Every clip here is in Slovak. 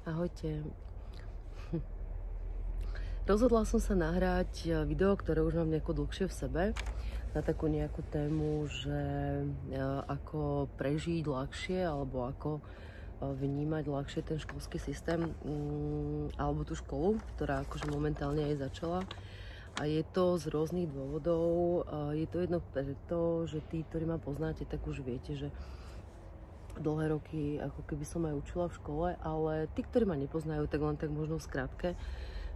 Ahojte. Rozhodla som sa nahrať video, ktoré už mám nejako dlhšie v sebe, na takú nejakú tému, že ako prežiť ľahšie alebo ako vnímať ľahšie ten školský systém alebo tú školu, ktorá akože momentálne aj začala. A je to z rôznych dôvodov. Je to jedno preto, že tí, ktorí ma poznáte, tak už viete, že dlhé roky ako keby som aj učila v škole, ale tí, ktorí ma nepoznajú, tak len tak možno v skratke,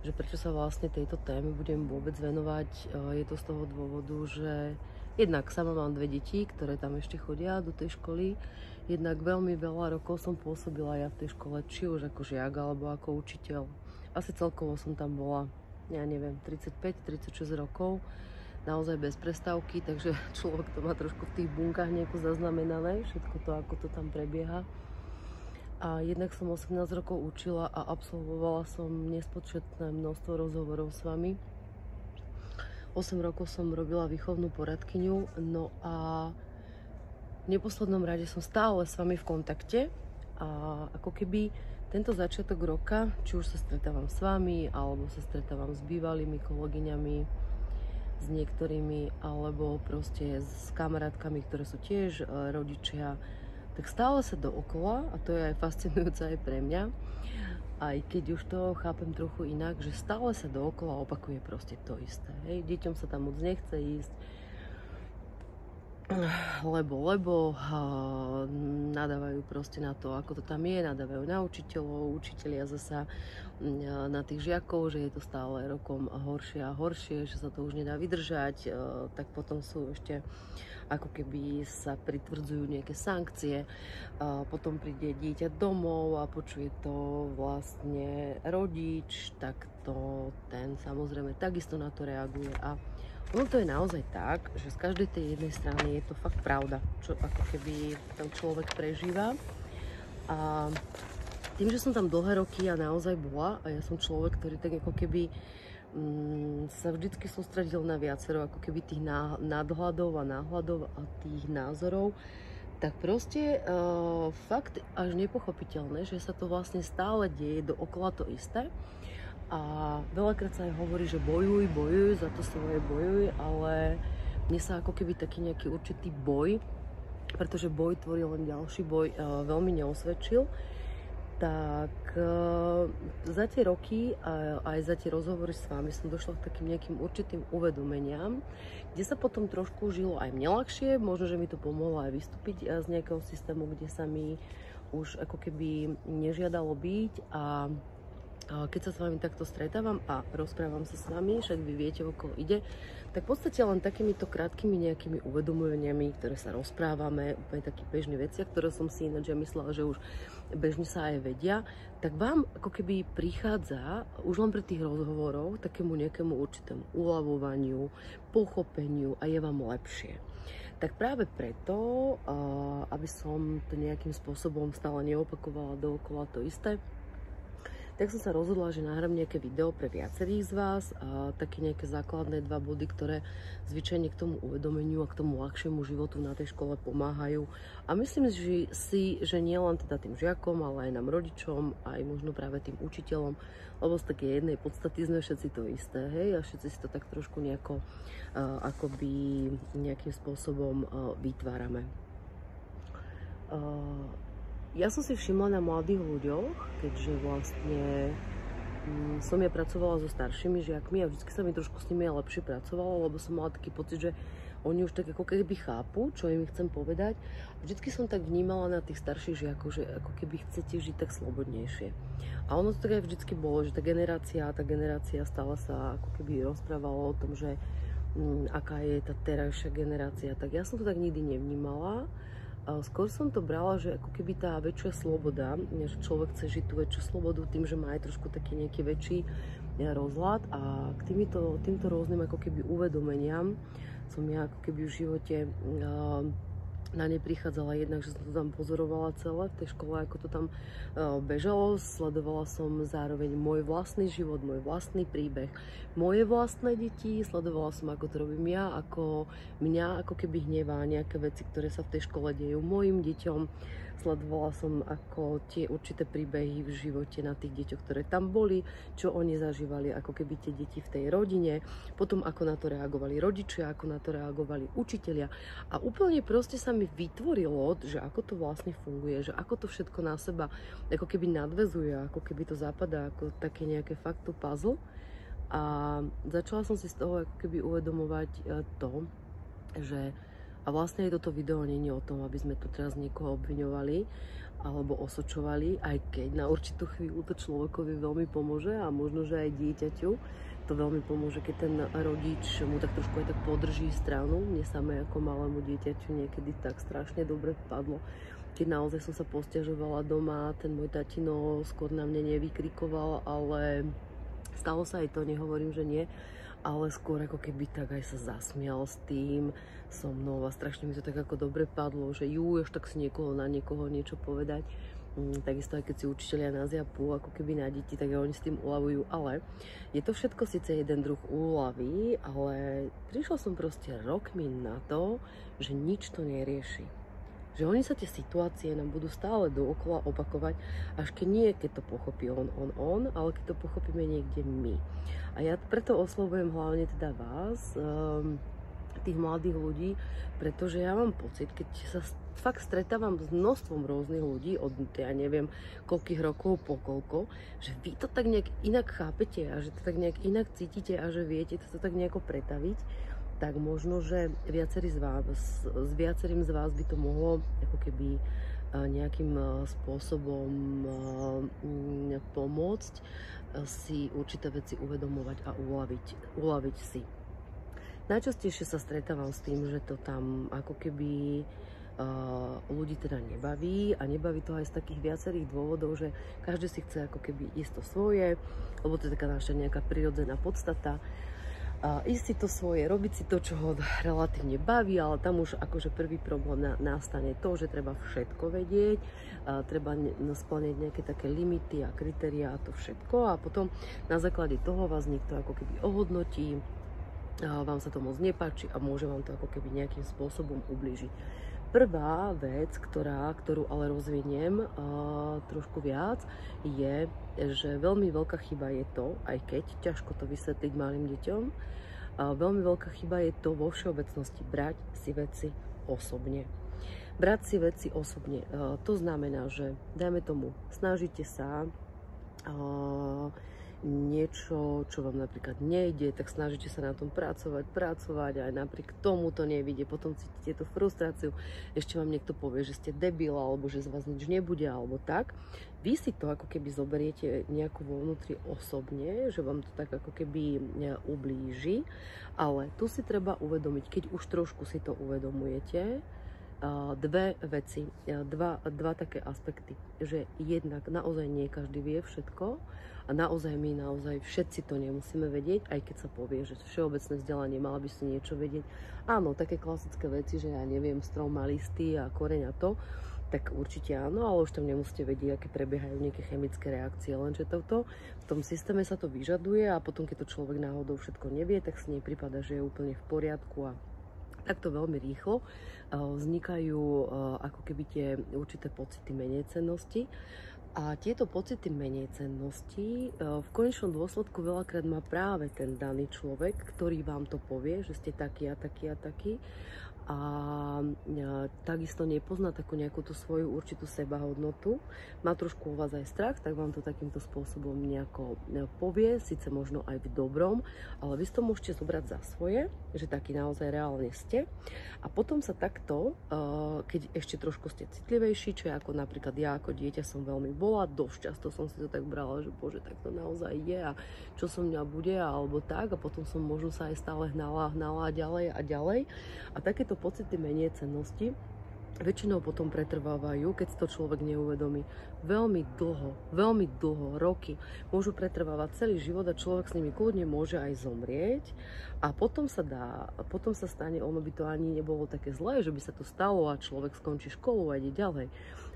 že prečo sa vlastne tejto téme budem vôbec venovať. Je to z toho dôvodu, že jednak sama mám 2 deti, ktoré tam ešte chodia do tej školy, jednak veľmi veľa rokov som pôsobila ja v tej škole, či už ako žiak alebo ako učiteľ. Asi celkovo som tam bola, ja neviem, 35-36 rokov, naozaj bez prestávky, takže človek to má trošku v tých bunkách nejako zaznamenané, všetko to, ako to tam prebieha. A jednak som 18 rokov učila a absolvovala som nespočetné množstvo rozhovorov s vami. 8 rokov som robila výchovnú poradkyňu, no a v neposlednom rade som stále s vami v kontakte a ako keby tento začiatok roka, či už sa stretávam s vami, alebo sa stretávam s bývalými kolegyňami, s niektorými, alebo proste s kamarátkami, ktoré sú tiež rodičia, tak stále sa dookola, a to je aj fascinujúce aj pre mňa, aj keď už to chápem trochu inak, že stále sa dookola opakuje proste to isté. Hej? Deťom sa tam moc nechce ísť, lebo nadávajú proste na to, ako to tam je, nadávajú na učiteľov, učitelia zasa na tých žiakov, že je to stále rokom horšie a horšie, že sa to už nedá vydržať, tak potom sú ešte ako keby sa pritvrdzujú nejaké sankcie, potom príde dieťa domov a počuje to vlastne rodič, tak to ten samozrejme takisto na to reaguje a ono to je naozaj tak, že z každej tej jednej strany je to fakt pravda, čo ako keby tam človek prežíva. A tým, že som tam dlhé roky a naozaj bola, a ja som človek, ktorý tak ako keby sa vždycky sústredil na viacero ako keby tých nadhľadov a náhľadov a tých názorov, tak proste fakt až nepochopiteľné, že sa to vlastne stále deje dookola to isté. A veľakrát sa aj hovorí, že bojuj, za to svoje bojuj, ale mne sa ako keby taký nejaký určitý boj, pretože boj tvorí len ďalší boj, veľmi neosvedčil. Tak za tie roky a aj za tie rozhovory s vami som došla k takým nejakým určitým uvedomeniam, kde sa potom trošku žilo aj mne ľahšie, možno, že mi to pomohlo aj vystúpiť z nejakého systému, kde sa mi už ako keby nežiadalo byť a keď sa s vami takto stretávam a rozprávam sa s vami, však vy viete, o koho ide, tak v podstate len takýmito krátkými nejakými uvedomeniami, ktoré sa rozprávame, úplne taký bežné veci, ktoré som si ináč myslela, že už bežne sa aj vedia, tak vám ako keby prichádza už len pri tých rozhovoroch takému nejakému určitému uľavovaniu, pochopeniu a je vám lepšie. Tak práve preto, aby som to nejakým spôsobom stále neopakovala dookola to isté, tak som sa rozhodla, že nahrám nejaké video pre viacerých z vás, také nejaké základné 2 body, ktoré zvyčajne k tomu uvedomeniu a k tomu ľahšiemu životu na tej škole pomáhajú. A myslím si, že nie len teda tým žiakom, ale aj nám rodičom, aj možno práve tým učiteľom, lebo z takej jednej podstaty sme všetci to isté, hej, a všetci si to tak trošku nejako akoby nejakým spôsobom vytvárame. Ja som si všimla na mladých ľuďoch, keďže vlastne som ja pracovala so staršími žiakmi a vždy sa mi trošku s nimi lepšie pracovalo, lebo som mala taký pocit, že oni už tak ako keby chápu, čo im chcem povedať. Vždycky som tak vnímala na tých starších žiakov, že ako keby chcete žiť tak slobodnejšie. A ono to tak aj vždycky bolo, že tá generácia stále sa ako keby rozprávala o tom, že aká je tá terajšia generácia. Tak ja som to tak nikdy nevnímala. Skôr som to brala, že ako keby tá väčšia sloboda, že človek chce žiť tú väčšiu slobodu tým, že má aj trošku taký nejaký väčší rozhľad a k týmto rôznym ako keby uvedomeniam som ja ako keby v živote na ne prichádzala jednak, že som to tam pozorovala celé v tej škole, ako to tam bežalo. Sledovala som zároveň môj vlastný život, môj vlastný príbeh, moje vlastné deti. Sledovala som, ako to robím ja, ako mňa ako keby hnevá nejaké veci, ktoré sa v tej škole dejú mojim deťom. sledovala som ako tie určité príbehy v živote na tých deťoch, ktoré tam boli, čo oni zažívali, ako keby tie deti v tej rodine, potom ako na to reagovali rodičia, ako na to reagovali učitelia. A úplne proste sa mi vytvorilo, že ako to vlastne funguje, že ako to všetko na seba ako keby nadväzuje, ako keby to zapadá ako také nejaké faktu puzzle. A začala som si z toho ako keby uvedomovať to, že a vlastne aj toto video nie je o tom, aby sme tu teraz niekoho obviňovali alebo osočovali, aj keď na určitú chvíľu to človekovi veľmi pomôže a možno, že aj dieťaťu to veľmi pomôže, keď ten rodič mu tak trošku aj tak podrží stranu. Mne samé ako malému dieťaťu niekedy tak strašne dobre padlo, keď naozaj som sa posťažovala doma, ten môj tatino skôr na mne nevykrikoval, ale stalo sa aj to, nehovorím, že nie, ale skôr ako keby tak aj sa zasmial s tým so mnou a strašne mi to tak ako dobre padlo, že až tak si na niekoho niečo povedať. Takisto aj keď si učitelia nás japú ako keby na deti, tak oni s tým uľavujú, ale je to všetko síce jeden druh úľavy, ale prišla som proste rokmi na to, že nič to nerieši. Že oni sa tie situácie nám budú stále dookola opakovať, až keď to pochopí on, ale keď to pochopíme niekde my. A ja preto oslovujem hlavne teda vás, tých mladých ľudí, pretože ja mám pocit, keď sa fakt stretávam s množstvom rôznych ľudí, od ja neviem koľkých rokov po koľko, že vy to tak nejak inak chápete a že to tak nejak inak cítite a že viete to tak nejako pretaviť, tak možno, že s viacerým z vás by to mohlo ako keby nejakým spôsobom pomôcť si určité veci uvedomovať a uľaviť si. Najčastejšie sa stretávam s tým, že to tam ako keby ľudí teda nebaví a nebaví to aj z takých viacerých dôvodov, že každý si chce ako keby ísť to svoje, lebo to je taká naša nejaká prirodzená podstata. Ísť si to svoje, robiť si to, čo ho relatívne baví, ale tam už akože prvý problém nastane to, že treba všetko vedieť, treba spĺňať nejaké také limity a kritériá a to všetko a potom na základe toho vás niekto ako keby ohodnotí, vám sa to moc nepáči a môže vám to ako keby nejakým spôsobom ublížiť. Prvá vec, ktorú ale rozviniem trošku viac, je, že veľmi veľká chyba je to, aj keď ťažko to vysvetliť malým deťom, veľmi veľká chyba je to vo všeobecnosti brať si veci osobne. Brať si veci osobne, to znamená, že dajme tomu, snažíte sa niečo, čo vám napríklad nejde, tak snažíte sa na tom pracovať, aj napriek tomu to nevidie, potom cítite tú frustráciu, ešte vám niekto povie, že ste debil, alebo že z vás nič nebude, alebo tak. Vy si to ako keby zoberiete nejako vo vnútri osobne, že vám to tak ako keby ublíži, ale tu si treba uvedomiť, keď už trošku si to uvedomujete, dve veci, dva také aspekty, že jednak naozaj nie každý vie všetko a naozaj všetci to nemusíme vedieť, aj keď sa povie, že všeobecné vzdelanie mala by si niečo vedieť. Áno, také klasické veci, že ja neviem, strom má listy a koreň a to, tak určite áno, ale už tam nemusíte vedieť, aké prebiehajú nejaké chemické reakcie, lenže toto v tom systéme sa to vyžaduje a potom, keď to človek náhodou všetko nevie, tak si neprípada, že je úplne v poriadku a takto veľmi rýchlo vznikajú ako keby tie určité pocity menejcennosti. A tieto pocity menejcennosti v konečnom dôsledku veľakrát má práve ten daný človek, ktorý vám to povie, že ste taký a taký a taký. A takisto nepozná takú nejakú tú svoju určitú sebahodnotu, má trošku o vás aj strach, tak vám to takýmto spôsobom nejako povie, síce možno aj v dobrom, ale vy si to môžete zobrať za svoje, že taký naozaj reálne ste. A potom sa takto, keď ešte trošku ste citlivejší, čo je ako napríklad ja ako dieťa som veľmi bola, dosť často som si to tak brala, že bože, tak to naozaj je a čo so mňa bude, alebo tak, a potom som možno sa aj stále hnala ďalej a ďalej. A takéto pocity menejcennosti väčšinou potom pretrvávajú, keď si to človek neuvedomí. Veľmi dlho, roky, môžu pretrvávať celý život a človek s nimi kľudne môže aj zomrieť a potom sa stane, ono by to ani nebolo také zlé, že by sa to stalo a človek skončí školu a ide ďalej.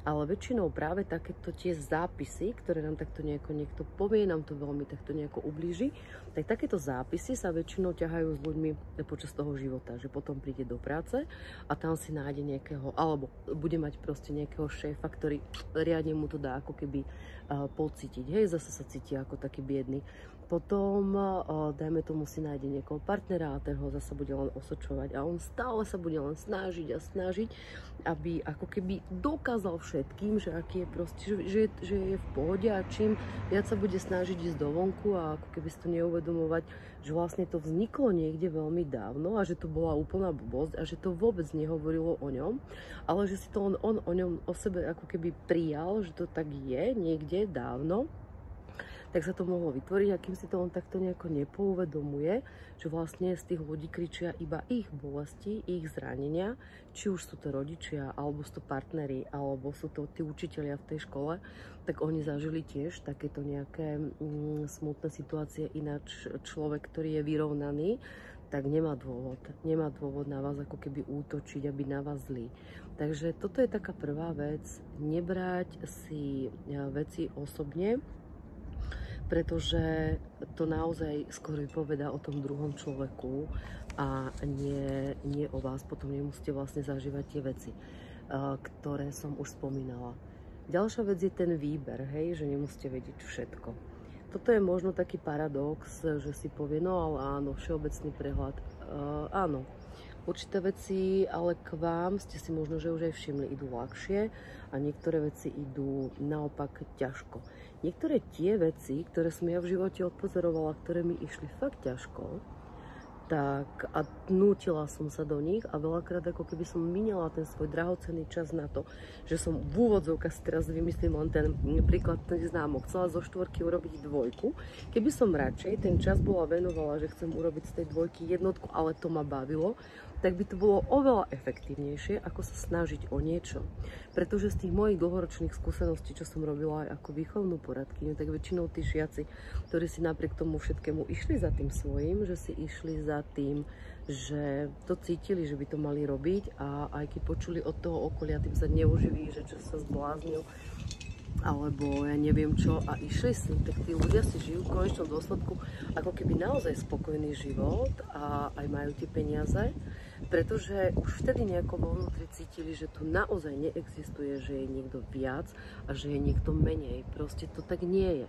Ale väčšinou práve takéto tie zápisy, ktoré nám takto niekto povie, nám to veľmi takto nejako ublíži, tak takéto zápisy sa väčšinou ťahajú s ľuďmi počas toho života, že potom príde do práce a tam si nájde nejakého, alebo bude mať proste nejakého šéfa, ktorý riadne mu to dá ako keby pocítiť. Hej, zase sa cíti ako taký biedný. Potom, dajme tomu, si nájde niekoho partnera a ten ho zase bude len osočovať a on stále sa bude len snažiť a snažiť, aby ako keby dokázal všetkým, že aký je proste, že je v pohode a čím viac sa bude snažiť ísť do vonku a ako keby si to neuvedomovať, že vlastne to vzniklo niekde veľmi dávno a že to bola úplná blbosť a že to vôbec nehovorilo o ňom, ale že si to on o ňom, o sebe ako keby prijal, že to tak je niekde dávno, tak sa to mohlo vytvoriť a kým si to on takto nejako nepouvedomuje, že vlastne z tých ľudí kričia iba ich bolesti, ich zranenia, či už sú to rodičia, alebo sú to partneri, alebo sú to tí učitelia v tej škole, tak oni zažili tiež takéto nejaké smutné situácie, ináč človek, ktorý je vyrovnaný, tak nemá dôvod na vás ako keby útočiť a byť na vás zlý. Takže toto je taká prvá vec, nebrať si veci osobne, pretože to naozaj skôr vypovedá o tom druhom človeku a nie o vás. Potom nemusíte vlastne zažívať tie veci, ktoré som už spomínala. Ďalšia vec je ten výber, hej, že nemusíte vedieť všetko. Toto je možno taký paradox, že si povie, no ale áno, všeobecný prehľad, áno. Určité veci, ale k vám ste si možno, že už aj všimli, idú ľahšie a niektoré veci idú naopak ťažko. Niektoré tie veci, ktoré som ja v živote odpozorovala, ktoré mi išli fakt ťažko, tak a nútila som sa do nich a veľakrát ako keby som minala ten svoj drahocenný čas na to, že som v úvodzovkách, teraz vymyslím len ten príklad, ten známok, chcela zo 4 urobiť 2, keby som radšej ten čas bola venovala, že chcem urobiť z tej 2 jednotku, ale to ma bavilo, tak by to bolo oveľa efektívnejšie, ako sa snažiť o niečo. Pretože z tých mojich dlhoročných skúseností, čo som robila aj ako výchovnú poradkyňu, tak väčšinou tí žiaci, ktorí si napriek tomu všetkému išli za tým svojím, že si išli za tým, že to cítili, že by to mali robiť a aj keď počuli od toho okolia, tým sa neuživí, že čo sa zbláznil, alebo ja neviem čo a išli si, tak tí ľudia si žijú v konečnom dôsledku ako keby naozaj spokojný život a aj majú tie peniaze, pretože už vtedy nejako vo vnútri cítili, že tu naozaj neexistuje, že je niekto viac a že je niekto menej. Proste to tak nie je.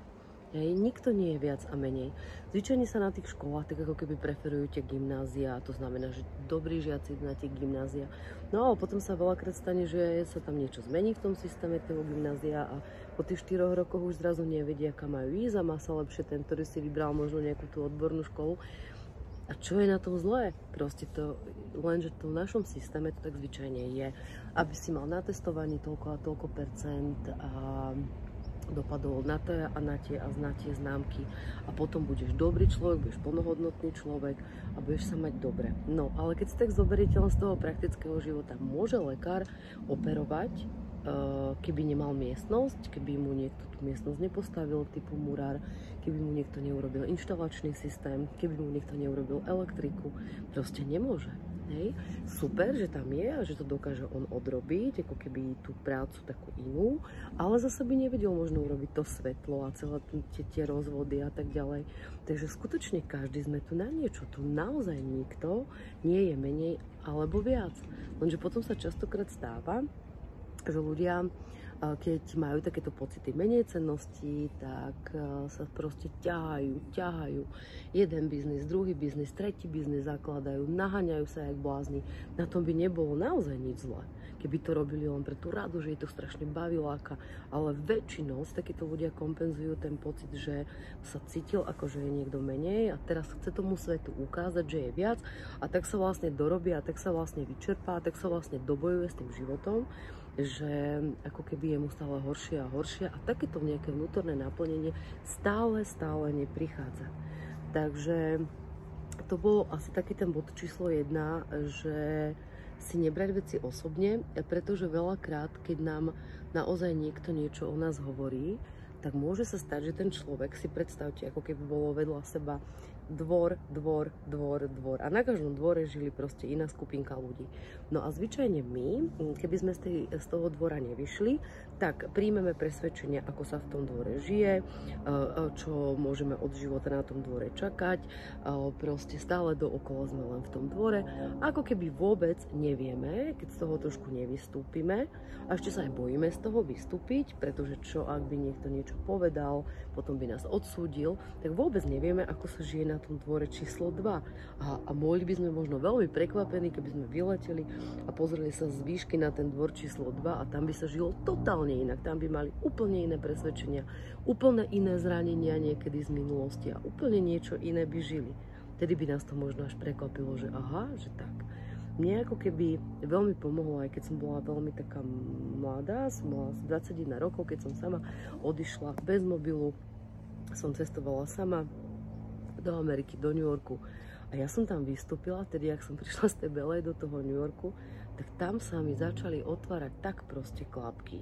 Hej, nikto nie je viac a menej. Zvyčajne sa na tých školách tak ako keby preferujú tie gymnázia, to znamená, že dobrí žiaci idú na tie gymnázia. No ale potom sa veľakrát stane, že sa tam niečo zmení v tom systéme toho gymnázia a po tých 4 rokoch už zrazu nevedia, kam majú ísť a má sa lepšie ten, ktorý si vybral možno nejakú tú odbornú školu. A čo je na tom zlé? Proste to, lenže to v našom systéme to tak zvyčajne je, aby si mal na testovaní toľko a toľko percent a dopadol na to a na tie známky a potom budeš dobrý človek, budeš plnohodnotný človek a budeš sa mať dobre. No, ale keď si tak zoberiete len z toho praktického života, môže lekár operovať, keby nemal miestnosť, keby mu niekto tú miestnosť nepostavil typu murár, keby mu niekto neurobil inštalačný systém, keby mu niekto neurobil elektriku, proste nemôže. Hej. Super, že tam je a že to dokáže on odrobiť, ako keby tú prácu takú inú, ale zase by nevedel možno urobiť to svetlo a celé tie rozvody a tak ďalej. Takže skutočne každý sme tu na niečo, tu naozaj nikto nie je menej alebo viac. Lenže potom sa častokrát stáva, že ľudia, keď majú takéto pocity menej cennosti, tak sa proste ťahajú. Jeden biznis, druhý biznis, tretí biznis zakladajú, naháňajú sa jak blázni. Na tom by nebolo naozaj nič zlé, keby to robili len pre tú radu, že ich to strašne baví, láka. Ale väčšinou takíto ľudia kompenzujú ten pocit, že sa cítil ako, že je niekto menej a teraz chce tomu svetu ukázať, že je viac a tak sa vlastne dorobí a tak sa vlastne vyčerpá a tak sa vlastne dobojuje s tým životom, že ako keby je mu stále horšie a horšie a takéto nejaké vnútorné naplnenie stále neprichádza. Takže to bol asi taký ten bod číslo 1, že si nebrať veci osobne, pretože veľakrát, keď nám naozaj niekto niečo o nás hovorí, tak môže sa stať, že ten človek, si predstavte, ako keby bolo vedľa seba dvor. A na každom dvore žili proste iná skupinka ľudí. No a zvyčajne my, keby sme z toho dvora nevyšli, tak príjmeme presvedčenia, ako sa v tom dvore žije, čo môžeme od života na tom dvore čakať, proste stále dookola sme len v tom dvore, ako keby vôbec nevieme, keď z toho trošku nevystúpime, a ešte sa aj bojíme z toho vystúpiť, pretože čo ak by niekto niečo povedal, potom by nás odsúdil, tak vôbec nevieme, ako sa žije na tom dvore číslo 2. A boli by sme možno veľmi prekvapení, keby sme vyleteli a pozreli sa z výšky na ten dvor číslo 2 a tam by sa žilo totálne inak. Tam by mali úplne iné presvedčenia, úplne iné zranenia niekedy z minulosti a úplne niečo iné by žili. Tedy by nás to možno až prekvapilo, že aha, že tak. Mne ako keby veľmi pomohlo, aj keď som bola veľmi taká mladá, som mala 21 rokov, keď som sama odišla bez mobilu, som cestovala sama do Ameriky, do New Yorku. A ja som tam vystúpila, tedy ak som prišla z tej Belej do toho New Yorku, tak tam sa mi začali otvárať tak proste klapky,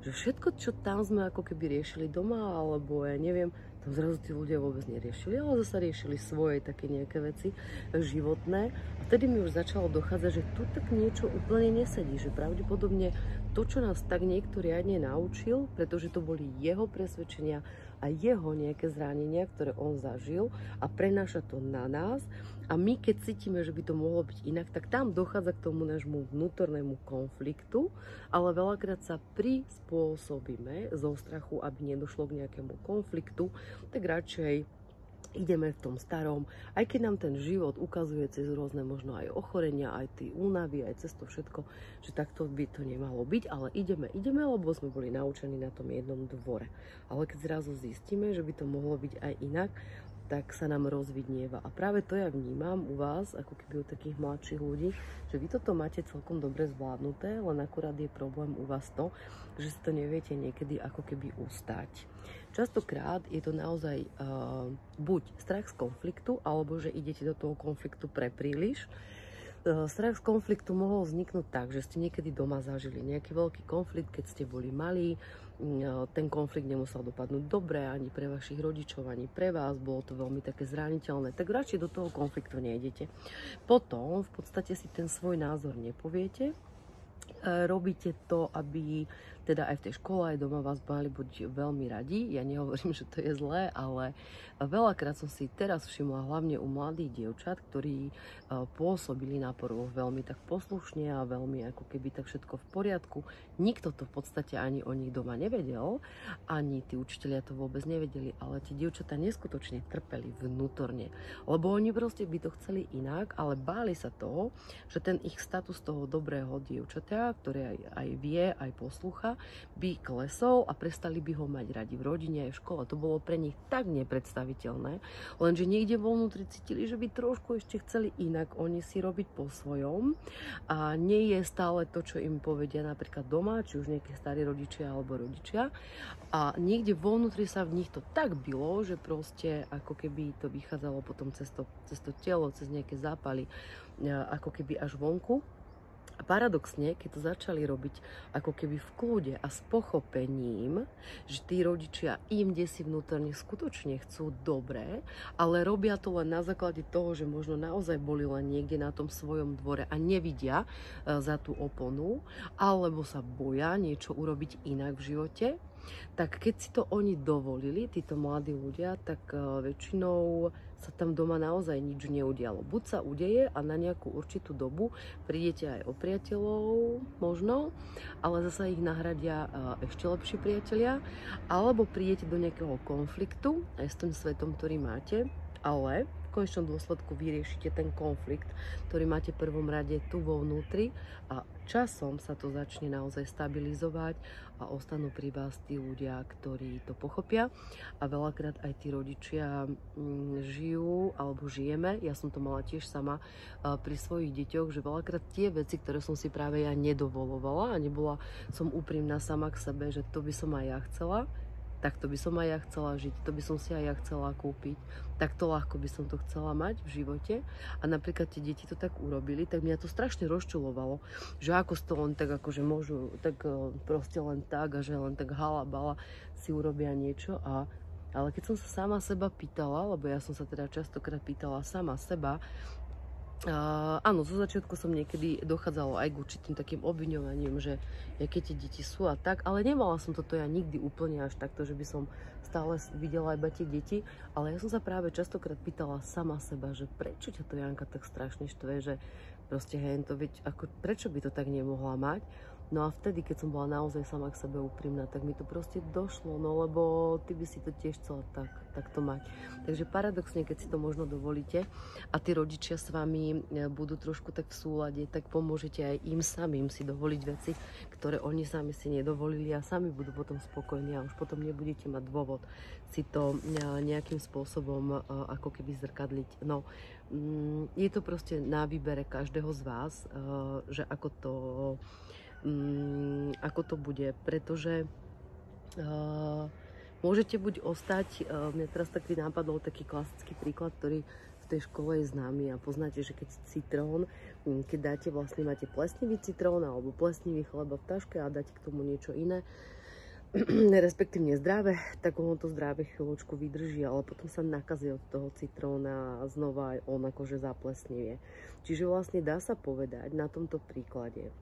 že všetko, čo tam sme ako keby riešili doma, alebo ja neviem, tam zrazu tí ľudia vôbec neriešili, ale zase riešili svoje také nejaké veci životné. A vtedy mi už začalo dochádzať, že tu tak niečo úplne nesedí, že pravdepodobne to, čo nás tak niekto riadne naučil, pretože to boli jeho presvedčenia a jeho nejaké zranenia, ktoré on zažil a prenáša to na nás. A my, keď cítime, že by to mohlo byť inak, tak tam dochádza k tomu nášmu vnútornému konfliktu, ale veľakrát sa prispôsobíme zo strachu, aby nedošlo k nejakému konfliktu, tak radšej ideme v tom starom, aj keď nám ten život ukazuje cez rôzne možno aj ochorenia, aj tie únavy, aj cez to všetko, že takto by to nemalo byť, ale ideme, lebo sme boli naučení na tom jednom dvore. Ale keď zrazu zistíme, že by to mohlo byť aj inak, tak sa nám rozvidnieva. A práve to ja vnímam u vás, ako keby u takých mladších ľudí, že vy toto máte celkom dobre zvládnuté, len akurát je problém u vás to, že si to neviete niekedy ako keby ustať. Častokrát je to naozaj buď strach z konfliktu, alebo že idete do toho konfliktu prepríliš. Strach z konfliktu mohol vzniknúť tak, že ste niekedy doma zažili nejaký veľký konflikt, keď ste boli malí. Ten konflikt nemusel dopadnúť dobre ani pre vašich rodičov, ani pre vás. Bolo to veľmi také zraniteľné. Tak radšej do toho konfliktu nejdete. Potom v podstate si ten svoj názor nepoviete. Robíte to, aby teda aj v tej škole, aj doma vás mali buď veľmi radi. Ja nehovorím, že to je zlé, ale veľakrát som si teraz všimla, hlavne u mladých dievčat, ktorí pôsobili na prvo veľmi tak poslušne a veľmi ako keby tak všetko v poriadku. Nikto to v podstate ani o nich doma nevedel, ani tí učitelia to vôbec nevedeli, ale tie dievčatá neskutočne trpeli vnútorne, lebo oni proste by to chceli inak, ale báli sa toho, že ten ich status toho dobrého dievčatia, ktoré aj vie, aj poslúcha, by klesol a prestali by ho mať radi v rodine aj v škole. To bolo pre nich tak nepredstaviteľné, lenže niekde vo vnútri cítili, že by trošku ešte chceli inak oni si robiť po svojom a nie je stále to, čo im povedia napríklad doma, či už nejaké starí rodičia alebo rodičia. A niekde vo vnútri sa v nich to tak bylo, že proste ako keby to vychádzalo potom cez to telo, cez nejaké zápaly, ako keby až vonku. A paradoxne, keď to začali robiť ako keby v kľude a s pochopením, že tí rodičia im desi vnútorne skutočne chcú dobré, ale robia to len na základe toho, že možno naozaj boli len niekde na tom svojom dvore a nevidia za tú oponu, alebo sa boja niečo urobiť inak v živote, tak keď si to oni dovolili, títo mladí ľudia, tak väčšinou sa tam doma naozaj nič neudialo. Buď sa udeje a na nejakú určitú dobu prídete aj o priateľov, možno, ale zasa ich nahradia ešte lepší priatelia, alebo prídete do nejakého konfliktu aj s tým svetom, ktorý máte, ale v konečnom dôsledku vyriešite ten konflikt, ktorý máte v prvom rade tu vo vnútri a časom sa to začne naozaj stabilizovať a ostanú pri vás tí ľudia, ktorí to pochopia a veľakrát aj tí rodičia žijú alebo žijeme, ja som to mala tiež sama pri svojich deťoch, že veľakrát tie veci, ktoré som si práve ja nedovolovala a nebola som úprimná sama k sebe, že to by som aj ja chcela, takto by som aj ja chcela žiť, to by som si aj ja chcela kúpiť, takto ľahko by som to chcela mať v živote. A napríklad tie deti to tak urobili, tak mňa to strašne rozčulovalo, že ako to len tak akože môžu, tak proste len tak a že len tak halabala si urobia niečo. Ale keď som sa sama seba pýtala, lebo ja som sa teda častokrát pýtala sama seba, áno, zo začiatku som niekedy dochádzalo aj k určitým takým obviňovaním, že aké tie deti sú a tak, ale nemala som toto ja nikdy úplne až takto, že by som stále videla iba tie deti, ale ja som sa práve častokrát pýtala sama seba, že prečo ťa to Janka tak strašne štve, že proste hento, veď ako, prečo by to tak nemohla mať. No a vtedy, keď som bola naozaj sama k sebe úprimná, tak mi to proste došlo, no lebo ty by si to tiež chcela takto mať. Takže paradoxne, keď si to možno dovolíte a tí rodičia s vami budú trošku tak v súlade, tak pomôžete aj im samým si dovoliť veci, ktoré oni sami si nedovolili a sami budú potom spokojní a už potom nebudete mať dôvod si to nejakým spôsobom ako keby zrkadliť. No, je to proste na výbere každého z vás, že ako to bude, pretože môžete buď ostať, mňa teraz taký nápadol taký klasický príklad, ktorý v tej škole je známy a poznáte, že keď citrón, keď dáte vlastne, máte plesnivý citrón alebo plesnivý chleba v taške a dáte k tomu niečo iné, respektívne zdravé, tak ono to zdravé chvíľočku vydrží, ale potom sa nakazí od toho citróna a znova aj on akože zaplesnivie. Čiže vlastne dá sa povedať na tomto príklade,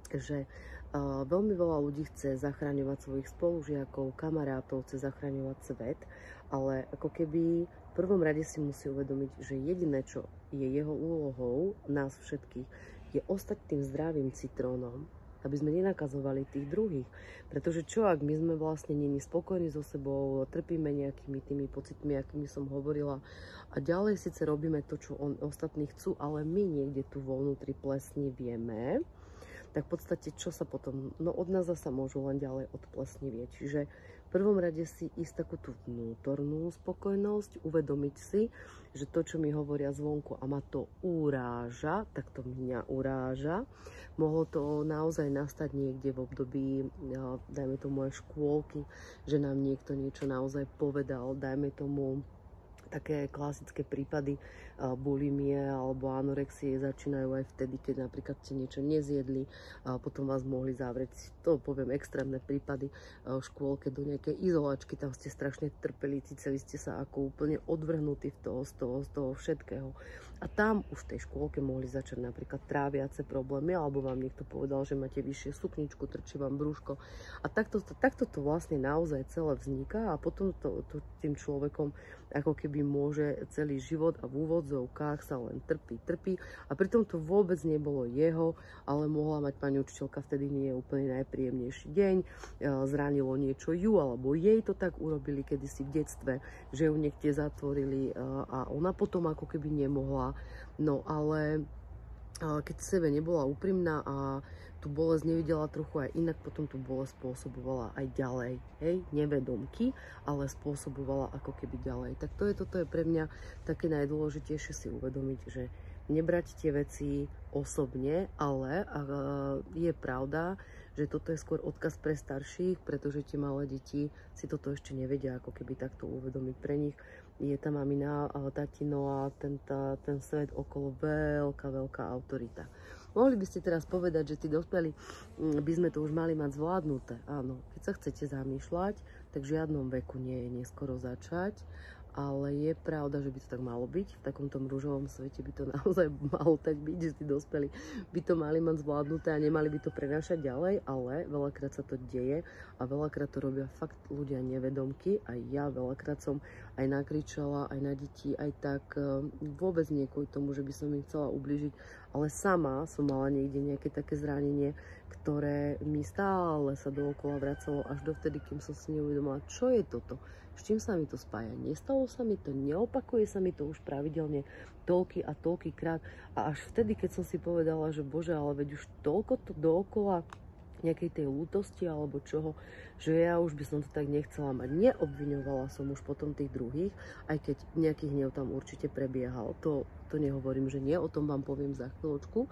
že veľmi veľa ľudí chce zachraňovať svojich spolužiakov, kamarátov, chce zachraňovať svet, ale ako keby v prvom rade si musí uvedomiť, že jediné, čo je jeho úlohou, nás všetkých, je ostať tým zdravým citrónom, aby sme nenakazovali tých druhých. Pretože čo, ak my sme vlastne není spokojní so sebou, trpíme nejakými tými pocitmi, akými som hovorila, a ďalej síce robíme to, čo ostatní chcú, ale my niekde tu vo vnútri plesni vieme, tak v podstate čo sa potom, no od nás zasa môžu len ďalej odplesnivieť. Čiže v prvom rade si ísť takú tú vnútornú spokojnosť, uvedomiť si, že to, čo mi hovoria zvonku a ma to uráža, tak to mňa uráža. Mohlo to naozaj nastať niekde v období, dajme tomu aj škôlky, že nám niekto niečo naozaj povedal, dajme tomu také klasické prípady bulimie alebo anorexie začínajú aj vtedy, keď napríklad ste niečo nezjedli, potom vás mohli zavrieť, to poviem extrémne prípady, v škôlke do nejakej izolačky, tam ste strašne trpeli, cítili ste sa ako úplne odvrhnutí z toho všetkého. A tam už v tej škôlke mohli začať napríklad tráviace problémy, alebo vám niekto povedal, že máte vyššie sukničku, trčí vám brúško. A takto to vlastne naozaj celé vzniká a potom to tým človekom ako keby môže celý život a v úvodzovkách sa len trpí. A pritom to vôbec nebolo jeho, ale mohla mať pani učiteľka vtedy nie je úplne najpríjemnejší deň, zranilo niečo ju, alebo jej to tak urobili kedysi v detstve, že ju niekde zatvorili a ona potom ako keby nemohla. No ale keď sebe nebola úprimná a tú bolesť nevidela trochu aj inak, potom tú bolesť spôsobovala aj ďalej, hej, nevedomky, ale spôsobovala ako keby ďalej. Tak toto je pre mňa také najdôležitejšie si uvedomiť, že nebrať tie veci osobne, ale je pravda, že toto je skôr odkaz pre starších, pretože tie malé deti si toto ešte nevedia ako keby takto uvedomiť. Pre nich je tá mamina, tatino a ten svet okolo veľká autorita. Mohli by ste teraz povedať, že tí dospelí by sme to už mali mať zvládnuté. Áno, keď sa chcete zamýšľať, tak v žiadnom veku nie je neskoro začať, ale je pravda, že by to tak malo byť. V takomto rúžovom svete by to naozaj malo tak byť, že tí dospelí by to mali mať zvládnuté a nemali by to prenášať ďalej, ale veľakrát sa to deje a veľakrát to robia fakt ľudia nevedomky. Aj ja veľakrát som aj nakričala, aj na deti, aj tak vôbec nie kvôli tomu, že by som im chcela ublížiť, ale sama som mala niekde nejaké také zranenie, ktoré mi stále sa dookola vracalo až dovtedy, kým som si neuvedomila, čo je toto. S čím sa mi to spája? Nestalo sa mi to, neopakuje sa mi to už pravidelne toľky a toľky krát. A až vtedy, keď som si povedala, že bože, ale veď už toľko to dookola nejakej tej lútosti alebo čoho, že ja už by som to tak nechcela mať. Neobviňovala som už potom tých druhých, aj keď nejaký hnev tam určite prebiehal. To nehovorím, že nie, o tom vám poviem za chvíľočku.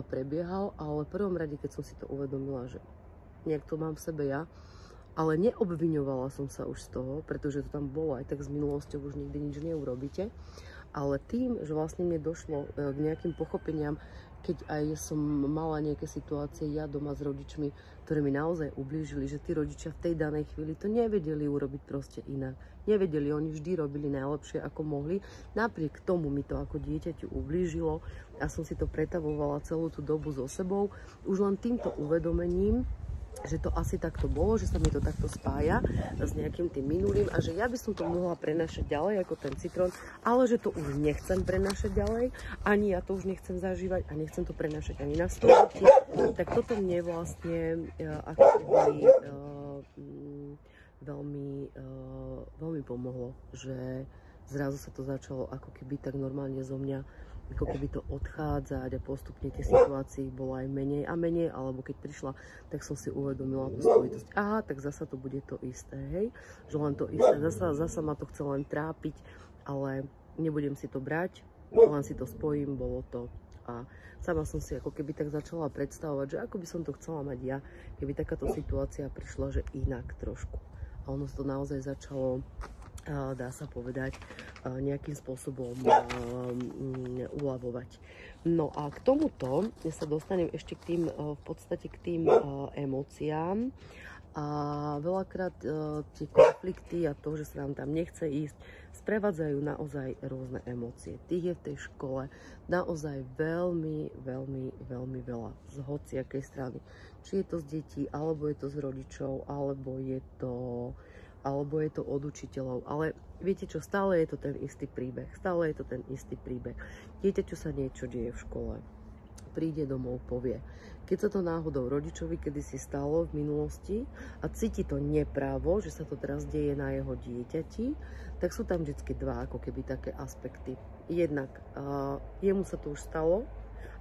Prebiehal, ale v prvom rade, keď som si to uvedomila, že nejak to mám v sebe ja, Ale neobviňovala som sa už z toho, pretože to tam bolo aj tak s minulosťou, už nikdy nič neurobíte. Ale tým, že vlastne mne došlo k nejakým pochopeniam, keď aj som mala nejaké situácie ja doma s rodičmi, ktoré mi naozaj ublížili, že tí rodičia v tej danej chvíli to nevedeli urobiť proste inak. Nevedeli, oni vždy robili najlepšie, ako mohli. Napriek tomu mi to ako dieťaťu ublížilo a som si to pretavovala celú tú dobu so sebou. Už len týmto uvedomením, že to asi takto bolo, že sa mi to takto spája s nejakým tým minulým a že ja by som to mohla prenášať ďalej ako ten citrón, ale že to už nechcem prenášať ďalej, ani ja to už nechcem zažívať a nechcem to prenášať ani na svoje deti. Tak toto mne vlastne ako keby veľmi pomohlo, že zrazu sa to začalo ako keby tak normálne zo mňa ako keby to odchádzať a postupne tie situácií bolo aj menej a menej, alebo keď prišla, tak som si uvedomila tú spojitosť. Aha, tak zasa to bude to isté, hej? Že len to isté, zasa ma to chce len trápiť, ale nebudem si to brať, len si to spojím, bolo to. A sama som si ako keby tak začala predstavovať, že ako by som to chcela mať ja, keby takáto situácia prišla, že inak trošku. A ono to naozaj začalo, dá sa povedať, nejakým spôsobom uľavovať. No a k tomuto sa dostanem ešte k tým, v podstate k tým emóciám. A veľakrát tie konflikty a to, že sa nám tam nechce ísť, sprevádzajú naozaj rôzne emócie. Tých je v tej škole naozaj veľmi veľa z hociakej strany. Či je to z detí, alebo je to z rodičov, alebo je to od učiteľov. Ale viete čo, stále je to ten istý príbeh. Stále je to ten istý príbeh. Dieťaťu sa niečo deje v škole. Príde domov, povie. Keď sa to náhodou rodičovi kedysi stalo v minulosti a cíti to neprávo, že sa to teraz deje na jeho dieťati, tak sú tam vždycky dva ako keby také aspekty. Jednak jemu sa to už stalo,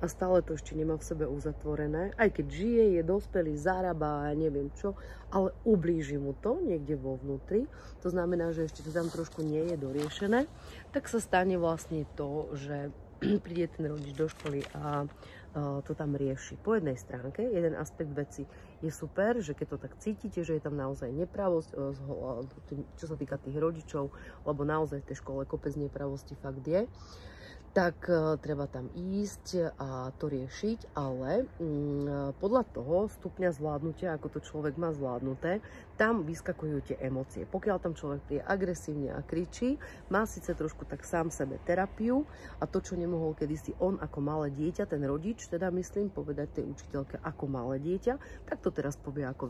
a stále to ešte nemá v sebe uzatvorené, aj keď žije, je dospelý, zarába a neviem čo, ale ublíži mu to niekde vo vnútri, to znamená, že ešte to tam trošku nie je doriešené, tak sa stane vlastne to, že príde ten rodič do školy a to tam rieši. Po jednej stránke, jeden aspekt veci je super, že keď to tak cítite, že je tam naozaj nepravosť, čo sa týka tých rodičov, lebo naozaj v tej škole kopec nepravosti fakt je, tak treba tam ísť a to riešiť, ale podľa toho stupňa zvládnutia, ako to človek má zvládnuté, tam vyskakujú tie emócie. Pokiaľ tam človek je agresívne a kričí, má síce trošku tak sám sebe terapiu a to, čo nemohol kedysi on ako malé dieťa, ten rodič, teda myslím, povedať tej učiteľke ako malé dieťa, tak to teraz povie ako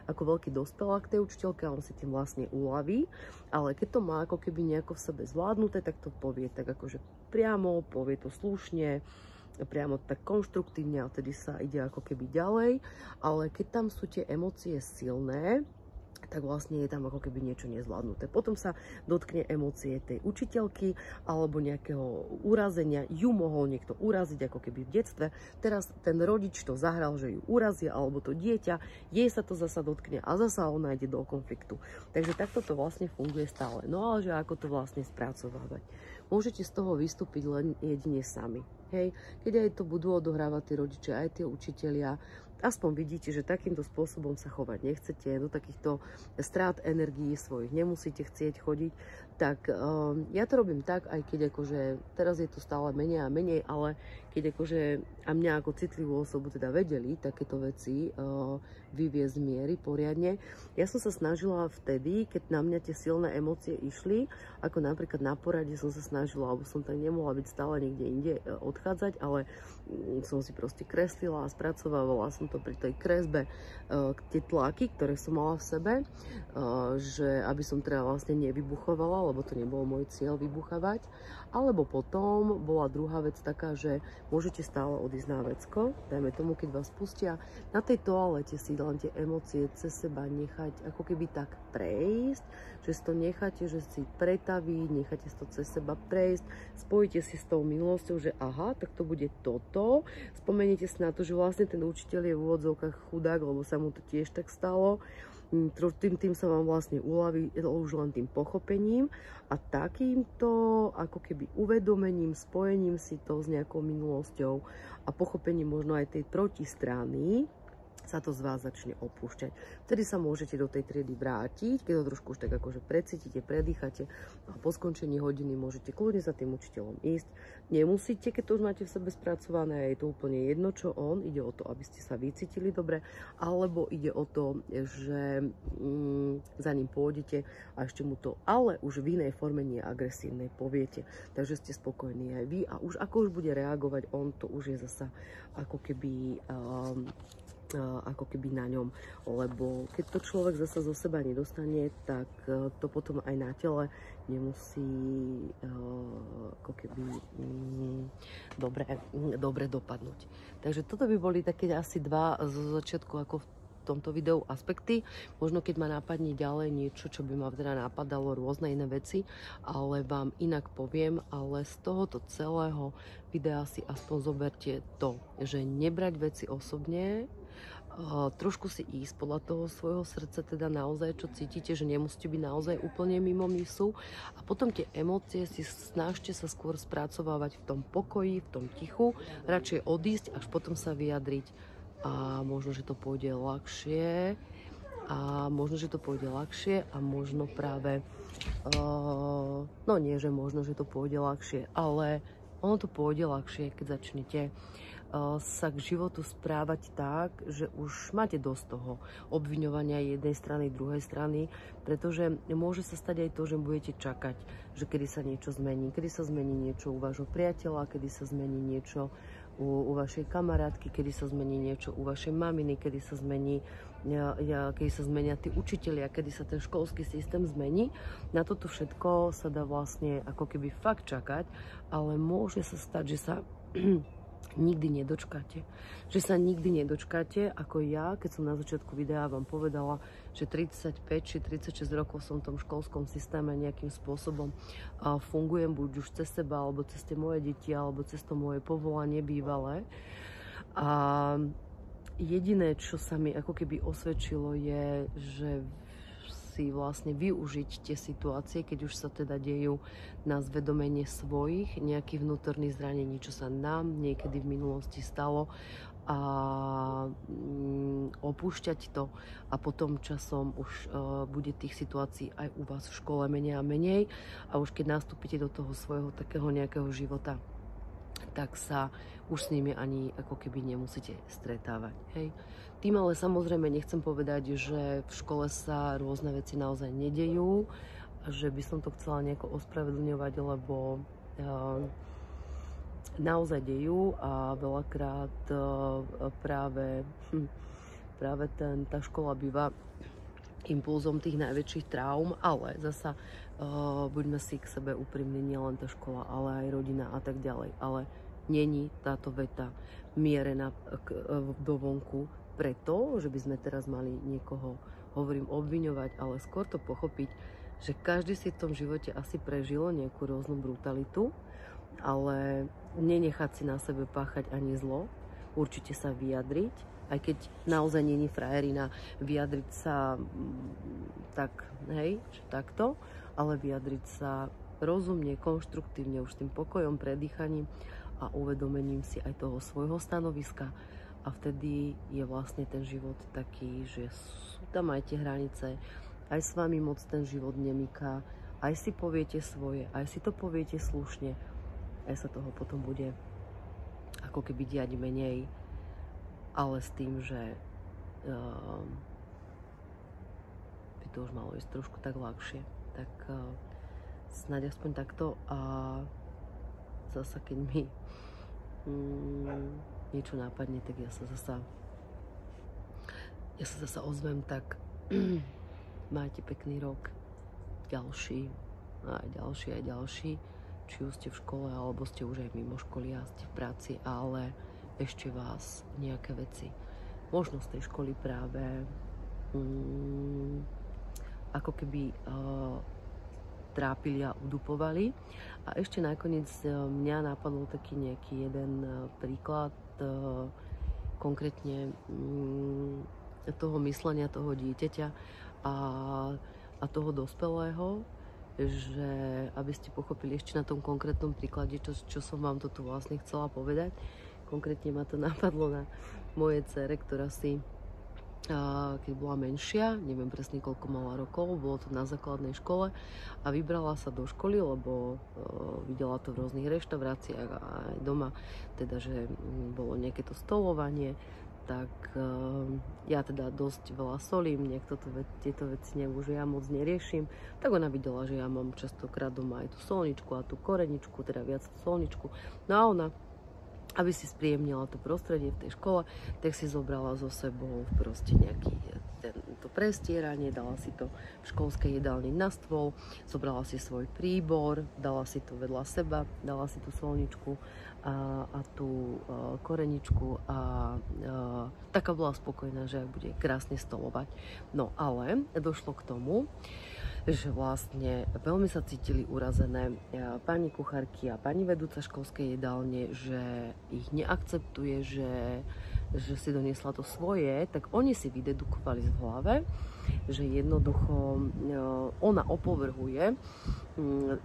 veľký dospelák tej učiteľke a on si tým vlastne uľaví, ale keď to má ako keby nejako v sebe zvládnuté, tak to povie tak akože priamo, povie to slušne, priamo tak konštruktívne a vtedy sa ide ako keby ďalej, ale keď tam sú tie emócie silné, tak vlastne je tam ako keby niečo nezvládnuté. Potom sa dotkne emócie tej učiteľky alebo nejakého urazenia. Ju mohol niekto uraziť ako keby v detstve. Teraz ten rodič to zahral, že ju urazí alebo to dieťa. Jej sa to zasa dotkne a zasa ona ide do konfliktu. Takže takto to vlastne funguje stále. No ale že ako to vlastne spracovávať. Môžete z toho vystúpiť len jedine sami. Hej, keď aj to budú odohrávať tí rodičia, aj tie učitelia, aspoň vidíte, že takýmto spôsobom sa chovať nechcete, do takýchto strát energií svojich nemusíte chcieť chodiť, tak ja to robím tak, aj keď akože teraz je to stále menej a menej, ale keď akože a mňa ako citlivú osobu teda vedeli takéto veci vyviesť z miery poriadne. Ja som sa snažila vtedy, keď na mňa tie silné emócie išli, ako napríklad na porade som sa snažila, alebo som tam nemohla byť stále niekde inde odchádzať, ale som si proste kreslila a spracovávala som to pri tej kresbe, tie tlaky, ktoré som mala v sebe, že aby som teda vlastne nevybuchovala, lebo to nebol môj cieľ vybuchavať. Alebo potom bola druhá vec taká, že môžete stále odísť na vecko, dajme tomu, keď vás pustia na tej toalete si len tie emócie cez seba nechať ako keby tak prejsť, že si to necháte, že si pretaví, necháte si to cez seba prejsť, spojíte si s tou minulosťou, že aha, tak to bude toto, spomeniete si na to, že vlastne ten učiteľ je v úvodzovkách chudák, lebo sa mu to tiež tak stalo, tým sa vám vlastne uľaví už len tým pochopením a takýmto ako keby uvedomením, spojením si to s nejakou minulosťou a pochopením možno aj tej protistrany, sa to z vás začne opúšťať. Vtedy sa môžete do tej triedy vrátiť, keď to trošku už tak akože precítite, predýchate a po skončení hodiny môžete kľudne za tým učiteľom ísť. Nemusíte, keď to už máte v sebe spracované, je to úplne jedno, čo on. Ide o to, aby ste sa vycítili dobre, alebo ide o to, že za ním pôjdete a ešte mu to, ale už v inej forme, nie agresívnej, poviete. Takže ste spokojní aj vy a už ako už bude reagovať on, to už je zasa ako keby na ňom, lebo keď to človek zasa zo seba nedostane, tak to potom aj na tele nemusí ako keby dobre dopadnúť. Takže toto by boli také asi dva zo začiatku ako v tomto videu aspekty. Možno keď ma napadne ďalej niečo, čo by ma teda napadalo, rôzne iné veci, ale vám inak poviem, ale z tohoto celého videa si aspoň zoberte to, že nebrať veci osobne, trošku si ísť podľa toho svojho srdca, teda naozaj, čo cítite, že nemusíte byť naozaj úplne mimo myslu a potom tie emócie si snažte sa skôr spracovávať v tom pokoji, v tom tichu, radšej odísť, až potom sa vyjadriť a možno, že to pôjde ľahšie a možno práve no nie, že možno, že to pôjde ľahšie, ale ono to pôjde ľahšie, keď začnete sa k životu správať tak, že už máte dosť toho obviňovania jednej strany, druhej strany, pretože môže sa stať aj to, že budete čakať, že kedy sa niečo zmení, kedy sa zmení niečo u vášho priateľa, kedy sa zmení niečo u vašej kamarátky, kedy sa zmení niečo u vašej maminy, kedy sa zmenia tí učitelia, kedy sa ten školský systém zmení. Na toto všetko sa dá vlastne ako keby fakt čakať, ale môže sa stať, že sa nikdy nedočkáte. Že sa nikdy nedočkáte, ako ja, keď som na začiatku videa vám povedala, že 35 či 36 rokov som v tom školskom systéme nejakým spôsobom fungujem, buď už cez seba, alebo cez tie moje deti, alebo cez to moje povolanie bývalé. A jediné, čo sa mi ako keby osvedčilo, je, že si vlastne využiť tie situácie, keď už sa teda dejú na zvedomenie svojich nejakých vnútorných zranení, čo sa nám niekedy v minulosti stalo, a opúšťať to a potom časom už bude tých situácií aj u vás v škole menej a menej a už keď nastúpite do toho svojho takého nejakého života, tak sa už s nimi ani ako keby nemusíte stretávať. Hej. Tým ale samozrejme nechcem povedať, že v škole sa rôzne veci naozaj nedejú, že by som to chcela nejako ospravedlňovať, lebo naozaj dejú a veľakrát práve tá škola býva impulzom tých najväčších traum, ale zasa buďme si k sebe úprimní, nielen tá škola, ale aj rodina a tak ďalej. Ale není táto veta mierená do vonku preto, že by sme teraz mali niekoho, hovorím, obviňovať, ale skôr to pochopiť, že každý si v tom živote asi prežil nejakú rôznu brutalitu, ale nenechať si na sebe páchať ani zlo, určite sa vyjadriť, aj keď naozaj není frajerina vyjadriť sa tak, hej, že takto, ale vyjadriť sa rozumne, konštruktívne, už s tým pokojom, predýchaním a uvedomením si aj toho svojho stanoviska. A vtedy je vlastne ten život taký, že sú tam aj tie hranice, aj s vami moc ten život nemyká, aj si poviete svoje, aj si to poviete slušne, aj sa toho potom bude ako keby diať menej, ale s tým, že by to už malo ísť trošku tak ľahšie. Tak snáď aspoň takto a zasa keď mi niečo nápadne, tak ja sa zasa ozvem, tak máte pekný rok, ďalší, a aj ďalší, či už ste v škole, alebo ste už aj mimo školy a ste v práci, ale ešte vás nejaké veci, možno z tej školy práve ako keby trápili a udupovali. A ešte nakoniec mňa napadol taký nejaký jeden príklad, konkrétne toho myslenia toho dieťaťa a toho dospelého, že aby ste pochopili ešte na tom konkrétnom príklade, čo som vám to tu vlastne chcela povedať. Konkrétne ma to napadlo na mojej dcere, ktorá si keď bola menšia, neviem presne koľko mala rokov, bolo to na základnej škole a vybrala sa do školy, lebo videla to v rôznych reštauráciách a aj doma, teda, že bolo nejaké to stolovanie, tak ja teda dosť veľa solím, tieto veci už ja moc neriešim, tak ona videla, že ja mám častokrát doma aj tú solničku a tú koreničku, teda viac tú solničku, no a ona, aby si spríjemnila to prostredie v tej škole, tak si zobrala so sebou proste nejaký to prestieranie, dala si to v školskej jedálni na stôl, zobrala si svoj príbor, dala si to vedľa seba, dala si tú solničku a tú koreničku a taká bola spokojná, že ak bude krásne stolovať. No ale došlo k tomu, že vlastne veľmi sa cítili urazené pani kuchárky a pani vedúca školskej jedálne, že ich neakceptuje, že si doniesla to svoje, tak oni si vydedukovali v hlave, že jednoducho ona opovrhuje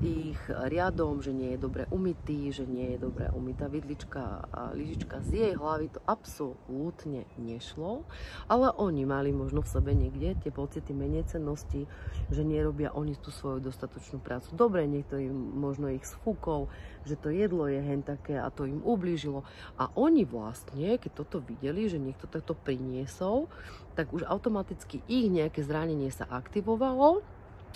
ich riadom, že nie je dobre umytý, že nie je dobre umytá vidlička a lyžička. Z jej hlavy to absolútne nešlo, ale oni mali možno v sebe niekde tie pocity menejcennosti, že nerobia oni tú svoju dostatočnú prácu. Dobre, niekto im možno ich sfúkol, že to jedlo je hen také a to im ublížilo. A oni vlastne, keď toto videli, že niekto takto priniesol, tak už automaticky ich nejaké zranenie sa aktivovalo.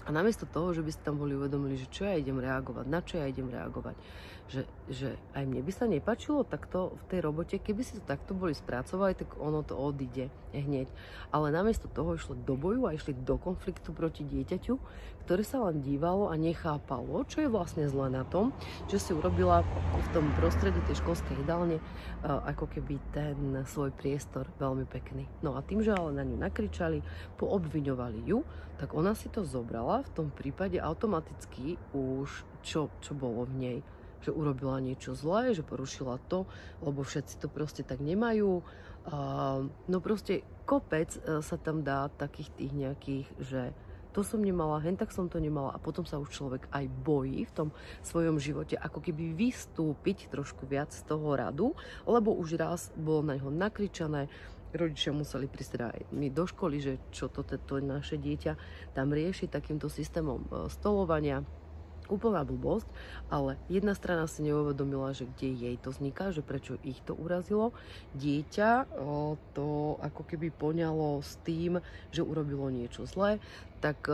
A namiesto toho, že by si tam boli uvedomili, že čo ja idem reagovať, na čo ja idem reagovať, že aj mne by sa nepáčilo takto v tej robote, keby si to takto boli spracovali, tak ono to odíde hneď. Ale namiesto toho išli do boju a išli do konfliktu proti dieťaťu, ktoré sa len dívalo a nechápalo, čo je vlastne zlé na tom, že si urobila v tom prostredí tej školskej jedálne ako keby ten svoj priestor veľmi pekný. No a tým, že ale na ňu nakričali, poobviňovali ju, tak ona si to zobrala v tom prípade automaticky už, čo bolo v nej. Že urobila niečo zlé, že porušila to, lebo všetci to proste tak nemajú. No proste kopec sa tam dá takých tých nejakých, že to som nemala, hen tak som to nemala a potom sa už človek aj bojí v tom svojom živote ako keby vystúpiť trošku viac z toho radu, lebo už raz bolo na ňo nakričané, rodičia museli prísť teda aj my do školy, že čo to naše dieťa tam rieši takýmto systémom stolovania. Úplná blbosť, ale jedna strana si neuvedomila, že kde jej to vzniká, že prečo ich to urazilo. Dieťa to ako keby poňalo s tým, že urobilo niečo zlé, tak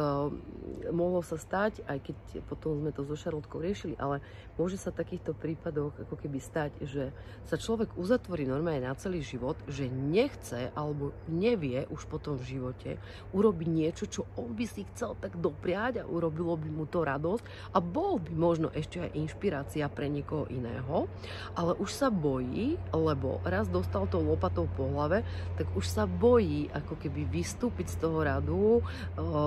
mohlo sa stať, aj keď potom sme to so Šarlotkou riešili, ale môže sa v takýchto prípadoch ako keby stať, že sa človek uzatvorí normálne na celý život, že nechce alebo nevie už potom v živote urobiť niečo, čo on by si chcel tak dopriať a urobilo by mu to radosť a bol by možno ešte aj inšpirácia pre niekoho iného, ale už sa bojí, lebo raz dostal tou lopatou po hlave, tak už sa bojí ako keby vystúpiť z toho radu,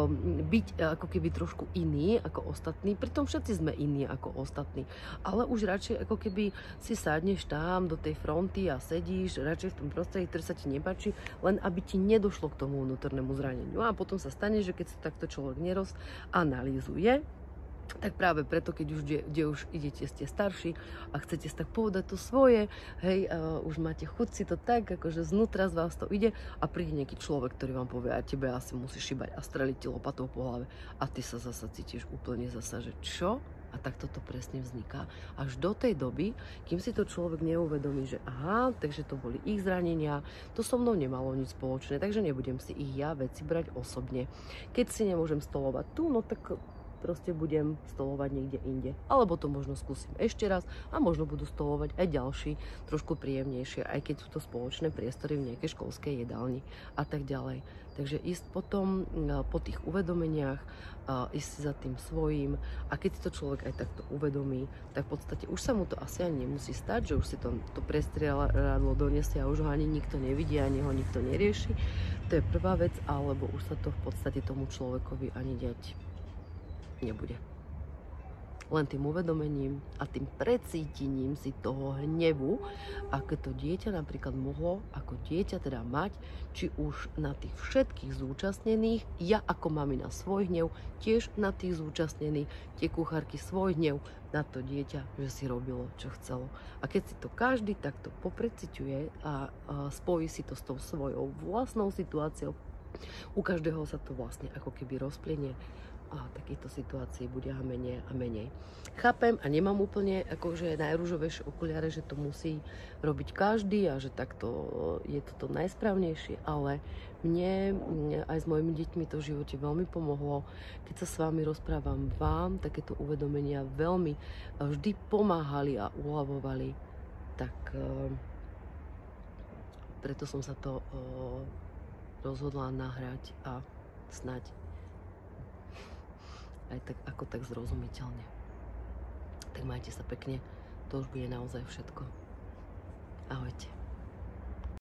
byť ako keby trošku iný ako ostatní, pritom všetci sme iní ako ostatní, ale už radšej ako keby si sadneš tam do tej fronty a sedíš radšej v tom prostredí, ktoré sa ti nepáči, len aby ti nedošlo k tomu vnútornému zraneniu. A potom sa stane, že keď sa takto človek analýzuje, tak práve preto, keď už idete, ste starší a chcete si tak povedať to svoje, hej, už máte chuť si to tak, akože znútra z vás to ide a príde nejaký človek, ktorý vám povie, a tebe asi musíš šibať a streliť ti lopatou po hlave a ty sa zasa cítiš úplne zasa, že čo? A tak toto presne vzniká. Až do tej doby, kým si to človek neuvedomí, že aha, takže to boli ich zranenia, to so mnou nemalo nič spoločné, takže nebudem si ich veci brať osobne. Keď si nemôžem stolovať tu, no tak proste budem stolovať niekde inde. Alebo to možno skúsim ešte raz a možno budú stolovať aj ďalší, trošku príjemnejšie, aj keď sú to spoločné priestory v nejakej školskej jedálni a tak ďalej. Takže ísť potom po tých uvedomeniach, ísť za tým svojím a keď si to človek aj takto uvedomí, tak v podstate už sa mu to asi ani nemusí stať, že už si to prestrieľadlo donesie a už ho ani nikto nevidí, ani ho nikto nerieši. To je prvá vec, alebo už sa to v podstate tomu človekovi ani diať nebude. len tým uvedomením a tým precítením si toho hnevu, aké to dieťa napríklad mohlo ako dieťa teda mať, či už na tých všetkých zúčastnených, ja ako mamina svoj hnev, tiež na tých zúčastnených, tie kuchárky svoj hnev na to dieťa, že si robilo, čo chcelo. A keď si to každý takto popreciťuje a spojí si to s tou svojou vlastnou situáciou, u každého sa to vlastne ako keby rozplynie a takýchto situácií bude menej a menej. Chápem a nemám úplne akože najružovejšie okuliare, že to musí robiť každý a že takto je toto najsprávnejšie, ale mne aj s mojimi deťmi to v živote veľmi pomohlo. Keď sa s vami rozprávam, vám takéto uvedomenia veľmi vždy pomáhali a uľavovali, tak preto som sa to rozhodla nahrať a snať aj tak, ako tak zrozumiteľne. Tak majte sa pekne, to už bude naozaj všetko. Ahojte.